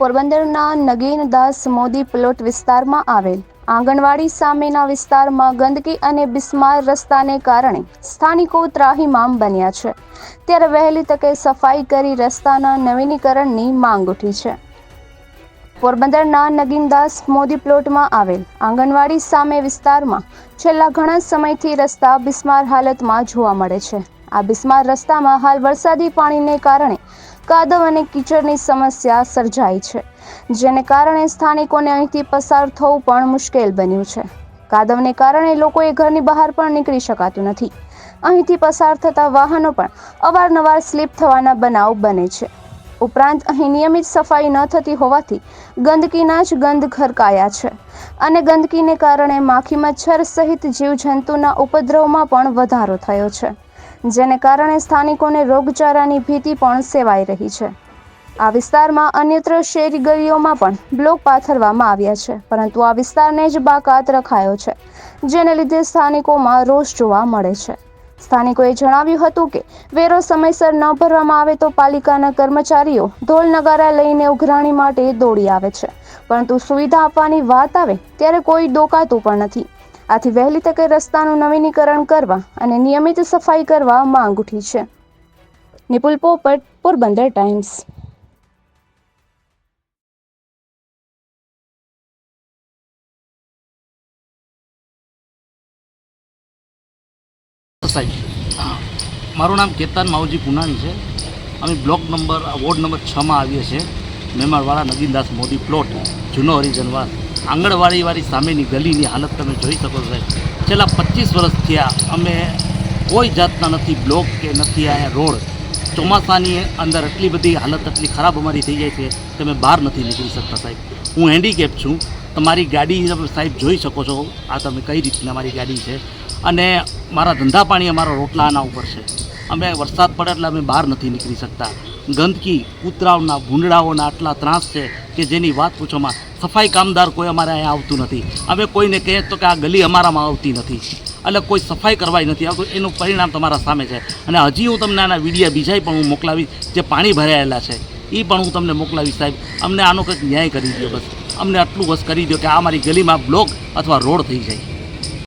પોરબંદરના નગીનદાસ મોદી પ્લોટ વિસ્તારમાં આવેલ આંગણવાડી સામેના વિસ્તારમાં ગંદકી અને બિસ્માર રસ્તાને કારણે સ્થાનિકો ત્રાહિમામ બન્યા છે। ત્યારે વહેલી તકે સફાઈ કરી રસ્તાના નવીનીકરણની માંગ ઉઠી છે। પોરબંદરના નગીનદાસ મોદી પ્લોટમાં આવેલ આંગણવાડી સામે વિસ્તારમાં છેલ્લા ઘણા સમયથી રસ્તા બિસ્માર હાલતમાં જોવા મળે છે। આ બિસ્માર રસ્તામાં હાલ વરસાદી પાણીને કારણે કાદવ અને કીચડની સમસ્યા સર્જાઈ છે, જેને કારણે સ્થાનિકોને અહીંથી પસાર થવું પણ મુશ્કેલ બન્યું છે। કાદવને કારણે લોકોએ ઘરની બહાર પણ નીકળી શકાતું નથી। અહીંથી પસાર થતા વાહનો પણ અવારનવાર સ્લીપ થવાના બનાવ બને છે। ઉપરાંત અહીં નિયમિત સફાઈ ન થતી હોવાથી ગંદકીના જ ગંધ ખરકાયા છે અને ગંદકીને કારણે માખી મચ્છર સહિત જીવજંતુના ઉપદ્રવમાં પણ વધારો થયો છે, જેને કારણે સ્થાનિકોને રોગચાળાની ભીતિ પણ સેવાઈ રહી છે। આ વિસ્તારમાં અન્યત્ર શેરી ગલીઓમાં પણ બ્લોક પાથરવામાં આવ્યા છે, પરંતુ આ વિસ્તારને જ બાકાત રખાયો છે, જેને લીધે સ્થાનિકોમાં રોષ જોવા મળે છે। સ્થાનિકોએ જણાવ્યું હતું કે વેરો સમયસર ન ભરવામાં આવે તો પાલિકાના કર્મચારીઓ ઢોલ નગારા લઈને ઉઘરાણી માટે દોડી આવે છે, પરંતુ સુવિધા આપવાની વાત આવે ત્યારે કોઈ ડોકાતું પણ નથી। આથી વહેલી તકે રસ્તાનું નવીનીકરણ કરવા અને નિયમિત સફાઈ કરવા માંગ ઉઠી છે। નિપુલ પોપટ, પોરબંદર ટાઈમ્સ। મારું નામ કેતન માવજી પુનાણી છે। અમે બ્લોક નંબર વોર્ડ નંબર 6 માં આવીએ છીએ। મેમણવાળા નગીનદાસ મોદી પ્લોટ, જૂનો હરિજનવાસ, આંગણવાડીવાળી સામેની ગલીની હાલત તમે જોઈ શકો છો સાહેબ। છેલ્લા 25 વર્ષ થયા અમે કોઈ જાતના નથી બ્લોક કે નથી આ રોડ। ચોમાસાની અંદર એટલી બધી હાલત એટલી ખરાબ અમારી થઈ જાય છે કે અમે બહાર નથી નીકળી શકતા સાહેબ। હું હેન્ડીકેપ છું। તમારી ગાડી સાહેબ જોઈ શકો છો, આ તમે કઈ રીતના અમારી ગાડી છે અને મારા ધંધા પાણી અમારા રોટલા આના ઉપર છે। અમે વરસાદ પડે એટલે અમે બહાર નથી નીકળી શકતા। ગંદકી, કૂતરાઓના, ભૂંડડાઓના આટલા ત્રાસ છે કે જેની વાત પૂછોમાં। સફાઈ કામદાર કોઈ અમારે અહીંયા આવતું નથી। અમે કોઈને કહીએ તો કે આ ગલી અમારામાં આવતી નથી, એટલે કોઈ સફાઈ કરવાય નથી આવતું। એનું પરિણામ તમારા સામે છે અને હજી હું તમને આના વિડીયા બીજાય પણ હું મોકલાવીશ, જે પાણી ભરાયેલા છે એ પણ હું તમને મોકલાવીશ સાહેબ। અમને આનો કંઈક ન્યાય કરી દો, બસ અમને આટલું બસ કરી દો કે આ અમારી ગલીમાં બ્લોક અથવા રોડ થઈ જાય।